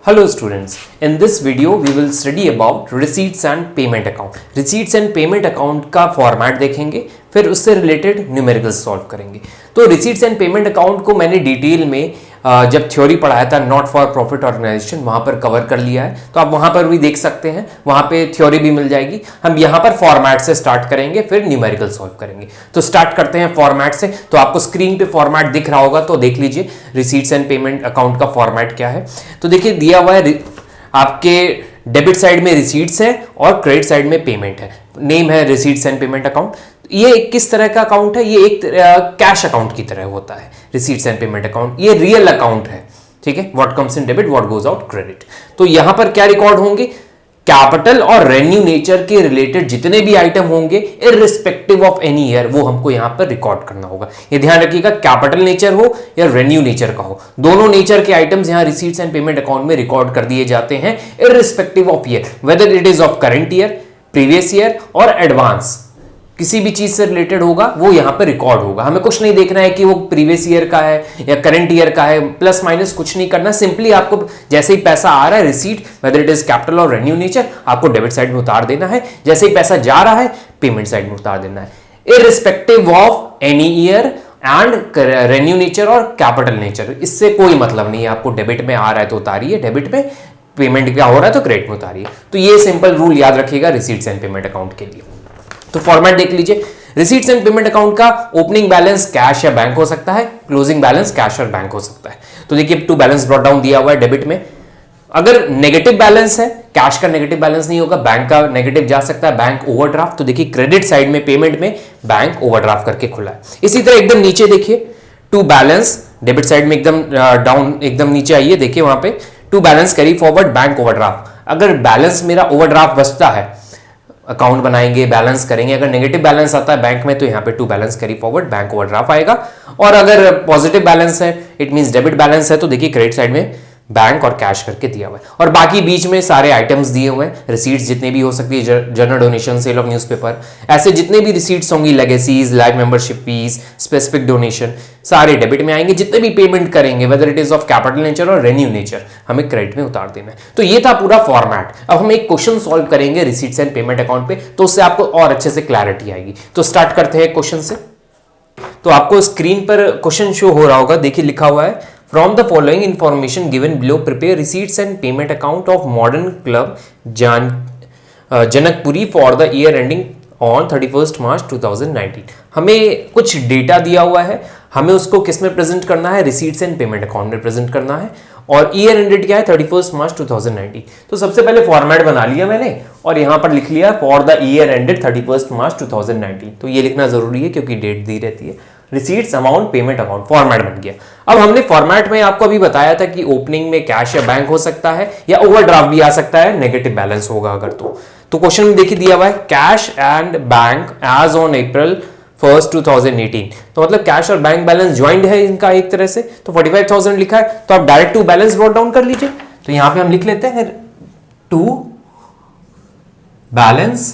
Hello students, in this video we will study about receipts and payment account. Receipts and payment account का format देखेंगे, फिर उससे related numericals solve करेंगे. तो receipts and payment account को मैंने detail में जब थ्योरी पढ़ाया था नॉट फॉर प्रॉफिट ऑर्गेनाइजेशन वहां पर कवर कर लिया है, तो आप वहां पर भी देख सकते हैं, वहां पे थ्योरी भी मिल जाएगी. हम यहां पर फॉर्मेट से स्टार्ट करेंगे, फिर न्यूमेरिकल सॉल्व करेंगे. तो स्टार्ट करते हैं फॉर्मेट से. तो आपको स्क्रीन पे फॉर्मेट दिख रहा होगा, तो देख लीजिए रिसीट्स एंड पेमेंट अकाउंट का फॉर्मेट क्या है. तो देखिए दिया हुआ है आपके डेबिट साइड में रिसीट्स है और क्रेडिट साइड में पेमेंट है. नेम है रिसीट्स एंड पेमेंट अकाउंट. ये किस तरह का अकाउंट है? ये एक कैश अकाउंट की तरह होता है रिसीट्स एंड पेमेंट अकाउंट. ये रियल अकाउंट है, ठीक है. What comes in debit, what goes out credit. तो यहां पर क्या रिकॉर्ड होंगे? कैपिटल और रेवेन्यू नेचर के रिलेटेड जितने भी आइटम होंगे इररिस्पेक्टिव ऑफ एनी ईयर, वो हमको यहां पर रिकॉर्ड करना होगा. ये ध्यान रखिएगा, कैपिटल नेचर हो या रेवेन्यू नेचर का हो, दोनों नेचर के आइटम्स यहां रिसीट्स एंड पेमेंट अकाउंट में रिकॉर्ड कर दिए जाते हैं irrespective of year, weather it is of current year, previous year और एडवांस. किसी भी चीज से रिलेटेड होगा वो यहां पे रिकॉर्ड होगा. हमें कुछ नहीं देखना है कि वो प्रीवियस ईयर का है या करंट ईयर का है, प्लस माइनस कुछ नहीं करना. सिंपली आपको जैसे ही पैसा आ रहा है receipt, weather it is capital और रेवेन्यू नेचर, आपको डेबिट साइड में उतार देना है. जैसे ही पैसा जा रहा है पेमेंट साइड में उतार देना है, irrespective of any year and revenue nature और कैपिटल नेचर. इससे कोई मतलब नहीं है. आपको डेबिट में आ रहा है तो उतारिए डेबिट में, पेमेंट क्या हो रहा है तो क्रेडिट में उतारिए. तो ये सिंपल रूल याद रखिएगा रिसीट्स एंड पेमेंट अकाउंट के लिए. तो फॉर्मेट देख लीजिए. रिसीट्स एंड पेमेंट अकाउंट का ओपनिंग बैलेंस कैश या बैंक हो सकता है, क्लोजिंग बैलेंस कैश और बैंक हो सकता है. तो देखिए टू बैलेंस ब्रॉट डाउन दिया हुआ है डेबिट में. अगर नेगेटिव बैलेंस है, कैश का नेगेटिव बैलेंस नहीं होगा, बैंक का नेगेटिव जा सकता है, बैंक ओवरड्राफ्ट. तो देखिए क्रेडिट साइड में पेमेंट में बैंक ओवरड्राफ्ट करके खुला है. इसी तरह एकदम नीचे देखिए टू बैलेंस, डेबिट साइड में एकदम डाउन, एकदम नीचे आइए, देखिए वहां पे to balance carry forward bank overdraft. अगर बैलेंस मेरा ओवरड्राफ्ट बचता है, अकाउंट बनाएंगे, बैलेंस करेंगे, अगर नेगेटिव बैलेंस आता है बैंक में तो यहाँ पे to balance carry forward bank overdraft आएगा. और अगर पॉजिटिव बैलेंस है, इट मींस डेबिट बैलेंस है, तो देखिए क्रेडिट साइड में बैंक और कैश करके दिया हुआ है. और बाकी बीच में सारे आइटम्स दिए हुए हैं, रिसीट्स जितने भी हो सकती है, general donation, sale of newspaper, ऐसे जितने भी रिसीट्स होंगी, legacies, life membership fees, specific donation, सारे डेबिट में आएंगे. जितने भी पेमेंट करेंगे whether it is of capital nature और रेवेन्यू नेचर, हमें क्रेडिट में उतार देना है. तो ये था पूरा फॉर्मेट. अब हम एक क्वेश्चन सॉल्व करेंगे रिसीट्स एंड पेमेंट अकाउंट पे, तो उससे आपको और अच्छे से क्लैरिटी आएगी. तो स्टार्ट करते हैं क्वेश्चन से. तो आपको स्क्रीन पर क्वेश्चन शो हो रहा होगा, देखिए लिखा हुआ है From the following information given below, prepare receipts and payment account of Modern Club Janakpuri for the year ending on 31st March 2019. हमें कुछ डेटा दिया हुआ है, हमें उसको किस में प्रेजेंट करना है? रिसीट्स एंड पेमेंट अकाउंट में प्रेजेंट करना है. और ईयर एंडेड क्या है? 31st मार्च 2019. तो सबसे पहले फॉर्मेट बना लिया मैंने और यहां पर लिख लिया for the year ended 31st मार्च 2019. तो ये लिखना जरूरी है क्योंकि डेट दी रहती है. Receipts, amount, payment account, format बन गया. अब हमने फॉर्मेट में आपको अभी बताया था कि ओपनिंग में कैश या बैंक हो सकता है या ओवरड्राफ्ट भी आ सकता है, नेगेटिव बैलेंस होगा अगर तो क्वेश्चन में देखिए दिया हुआ है cash and bank as on April 1st 2018. तो मतलब कैश और बैंक बैलेंस ज्वाइंट है इनका एक तरह से. तो 45,000 लिखा है, तो आप direct to balance brought down कर लीजिए. तो यहां पे हम लिख लेते हैं टू बैलेंस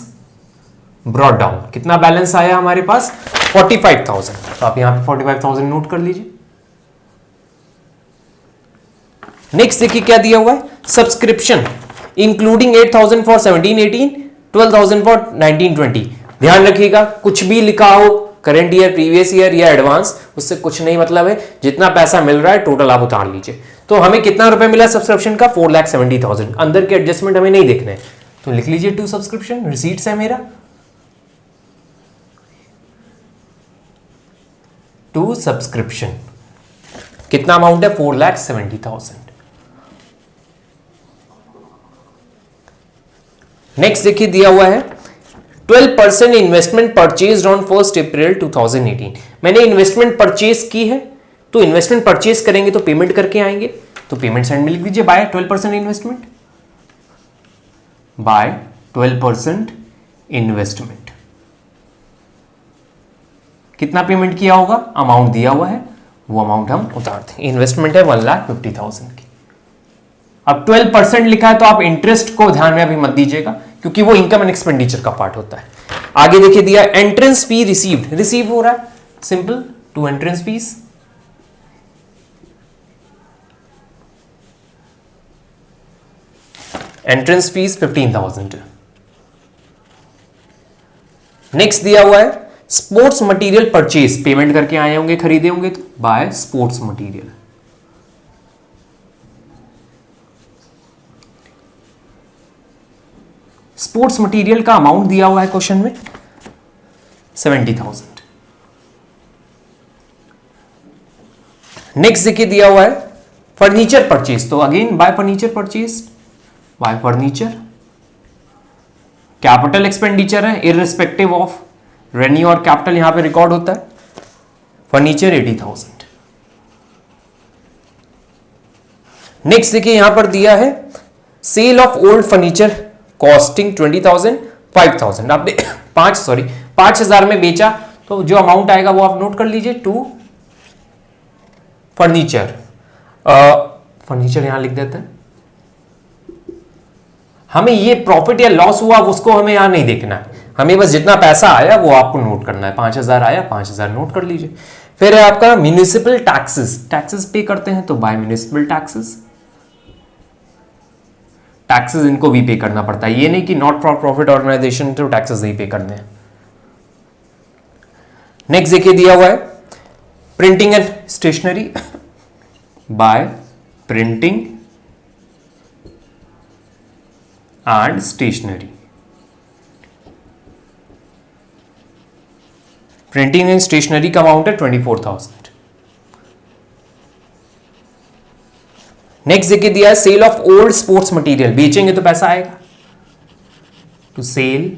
ब्रॉट डाउन. कितना बैलेंस आया हमारे पास? 45,000. तो आप यहां पे 45,000 नोट कर लीजिए. नेक्स्ट देखिए क्या दिया हुआ है, सब्सक्रिप्शन इंक्लूडिंग 8,000 फॉर 17-18, 12,000 फॉर 19-20. ध्यान रखिएगा कुछ भी लिखा हो, करंट ईयर, प्रीवियस ईयर या एडवांस, उससे कुछ नहीं मतलब है. जितना पैसा मिल रहा है टोटल आप उतार लीजिए. तो हमें कितना रुपए मिला सब्सक्रिप्शन का? 4,70,000. अंदर के एडजस्टमेंट हमें नहीं देखने, तो लिख लीजिए टू सब्सक्रिप्शन. रिसीट्स है मेरा टू सब्सक्रिप्शन. कितना अमाउंट है? 4,70,000. नेक्स्ट देखिए दिया हुआ है 12% investment purchase on 1st April 2018. मैंने इन्वेस्टमेंट परचेज की है, तो इन्वेस्टमेंट परचेज करेंगे तो पेमेंट करके आएंगे. तो पेमेंट साइड में लिख दीजिए बाय 12% इन्वेस्टमेंट, बाय 12% इन्वेस्टमेंट. कितना पेमेंट किया होगा? अमाउंट दिया हुआ है, वो अमाउंट हम उतार देंगे. इन्वेस्टमेंट है 1,50,000 की. अब 12% लिखा है तो आप इंटरेस्ट को ध्यान में अभी मत दीजिएगा क्योंकि वो इनकम एंड एक्सपेंडिचर का पार्ट होता है. आगे देखिए दिया एंट्रेंस फी रिसीव्ड, रिसीव हो रहा है, simple to entrance fees. Entrance fees 15,000। Next दिया हुआ है स्पोर्ट्स मटेरियल परचेज, पेमेंट करके आए होंगे, खरीदे होंगे, तो by sports material. Sports material का अमाउंट दिया हुआ है क्वेश्चन में 70,000। नेक्स्ट देखिए दिया हुआ है फर्नीचर परचेज, तो again bye furniture purchase, bye furniture. Capital expenditure है, इररिस्पेक्टिव ऑफ रेवेन्यू और कैपिटल यहां पे रिकॉर्ड होता है। फर्नीचर 80,000। नेक्स्ट देखिए यहां पर दिया है sale of old furniture costing 20,000, 5,000 आपने 5,000 में बेचा, तो जो अमाउंट आएगा वो आप नोट कर लीजिए टू फर्नीचर। फर्नीचर यहां लिख देते हैं। हमें ये प्रॉफिट या लॉस हुआ उसको हमें यहां नहीं देखना है, हमें बस जितना पैसा आया वो आपको नोट करना है। 5,000 आया, 5,000 नोट कर लीजिए। फिर है आपका म्यूनिसिपल टैक्सेस, टैक्सेस पे करते हैं तो बाय म्यूनिसिपल टैक्सेस। टैक्सेस इनको भी पे करना पड़ता है, ये नहीं कि नॉट फॉर प्रॉफिट ऑर्गेनाइजेशन तो टैक्सेस नहीं पे करने हैं। नेक्स्ट देखिए दिया हुआ है printing and stationery, by printing and stationery. Printing and stationery का अमाउंट है 24,000। नेक्स्ट देखिए दिया है sale of old sports material, बेचेंगे तो पैसा आएगा, to sale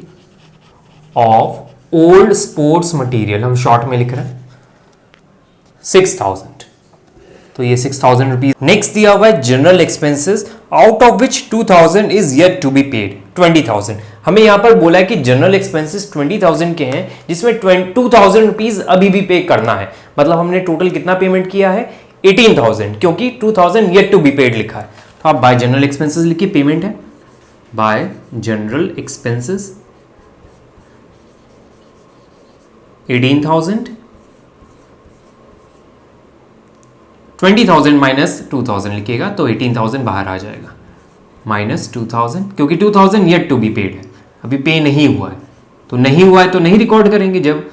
of old sports material, हम शॉर्ट में लिख रहे हैं 6,000, तो ये 6,000 रुपीज। नेक्स्ट दिया हुआ है general expenses out of which 2,000 is yet to be paid, 20,000। हमें यहां पर बोला है कि जनरल एक्सपेंसेस 20,000 के हैं जिसमें 2,000 रुपीज अभी भी पे करना है, मतलब हमने टोटल कितना पेमेंट किया है 18,000, क्योंकि 2,000 येट टू बी पेड लिखा है। तो आप बाय जनरल एक्सपेंसेस लिखिए, पेमेंट है बाय जनरल एक्सपेंसेस 18,000, 20,000 माइनस 2,000 लिखिएगा तो 18,000 बाहर आ जाएगा, माइनस 2,000, क्योंकि 2,000 येट टू बी पेड है, अभी पे नहीं हुआ है, तो नहीं हुआ है तो नहीं रिकॉर्ड करेंगे जब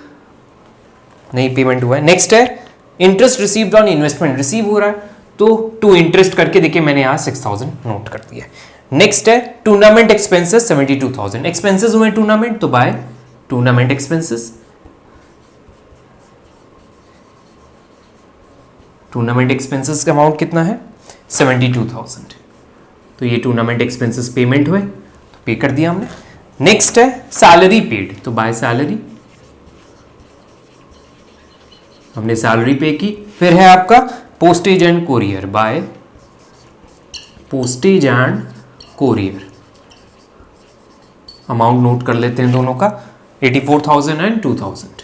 नहीं पेमेंट हुआ है। नेक्स्ट है interest received on investment, receive हो रहा है तो टू इंटरेस्ट करके देखिए मैंने यहां 6,000 नोट कर दिया। नेक्स्ट है टूर्नामेंट एक्सपेंसेस 72,000, एक्सपेंसेस हुए टूर्नामेंट तो by tournament expenses. Tournament expenses का अमाउंट कितना है 72,000, तो ये टूर्नामेंट एक्सपेंसेस पेमेंट हुए तो पे कर दिया हमने। नेक्स्ट है सैलरी पेड, तो बाय सैलरी, हमने सैलरी पे की। फिर है आपका postage and courier, by postage and courier, amount note कर लेते हैं दोनों का 84,000 एंड 2,000।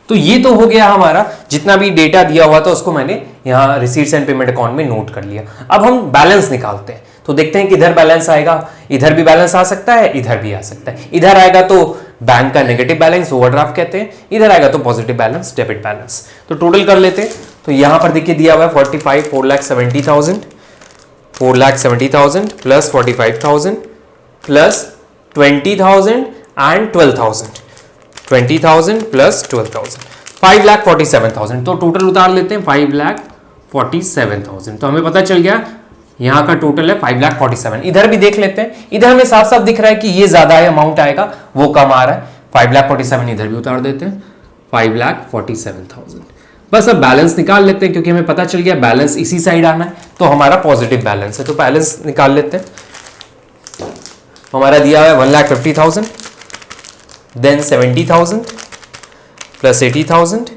तो ये तो हो गया हमारा, जितना भी डेटा दिया हुआ था उसको मैंने यहाँ रिसीट्स एंड पेमेंट अकाउंट में नोट कर लिया। अब हम बैलेंस निकालते हैं, तो देखते हैं किधर बैलेंस आएगा। इधर भी बैलेंस आ सकता है, इधर भी आ सकता है। इधर आएगा तो बैंक का नेगेटिव बैलेंस ओवरड्राफ्ट कहते हैं, इधर आएगा तो पॉजिटिव बैलेंस डेबिट बैलेंस। तो टोटल कर लेते हैं, तो यहां पर देखिए दिया हुआ है 45 4,70,000 प्लस 45,000 प्लस 20,000 एंड 12,000, 20,000 प्लस 12,000, 5,47,000। तो टोटल उतार लेते हैं 5,47,000। तो हमें पता चल गया यहां का टोटल है 5,47,000। इधर भी देख लेते हैं, इधर हमें साफ साफ दिख रहा है कि ये ज्यादा है, अमाउंट आएगा वो कम आ रहा है, 5,47,000 इधर भी उतार देते हैं 5,47,000। बस अब बैलेंस निकाल लेते हैं, क्योंकि हमें पता चल गया बैलेंस इसी साइड आना है, तो हमारा पॉजिटिव बैलेंस है। तो बैलेंस निकाल लेते हैं, हमारा दिया हुआ है 1,50,000, then 70,000 plus 80,000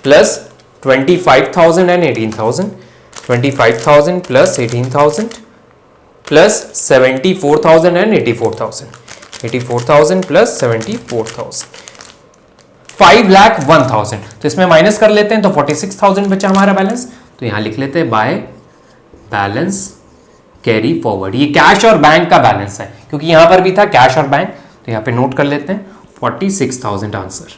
plus 25,000 and 18,000, 25,000 plus 18,000 plus 74,000 and 84,000, 84,000 plus 74,000, 5,01,000। तो इसमें माइनस कर लेते हैं तो 46,000 बचा हमारा बैलेंस। तो यहां लिख लेते हैं बाय बैलेंस कैरी फॉरवर्ड। ये कैश और बैंक का बैलेंस है, क्योंकि यहां पर भी था कैश और बैंक, तो यहां पे नोट कर लेते हैं 46,000 आंसर।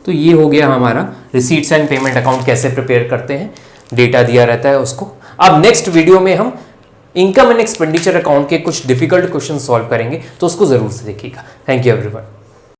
तो ये हो गया हमारा रिसीट्स एंड पेमेंट अकाउंट कैसे प्रिपेयर करते हैं। डेटा दिया रहता है उसको। अब नेक्स्ट वीडियो में हम इनकम एंड एक्सपेंडिचर अकाउंट के कुछ डिफिकल्ट क्वेश्चन सॉल्व करेंगे, तो उसको जरूर से देखिएगा। Thank you everyone.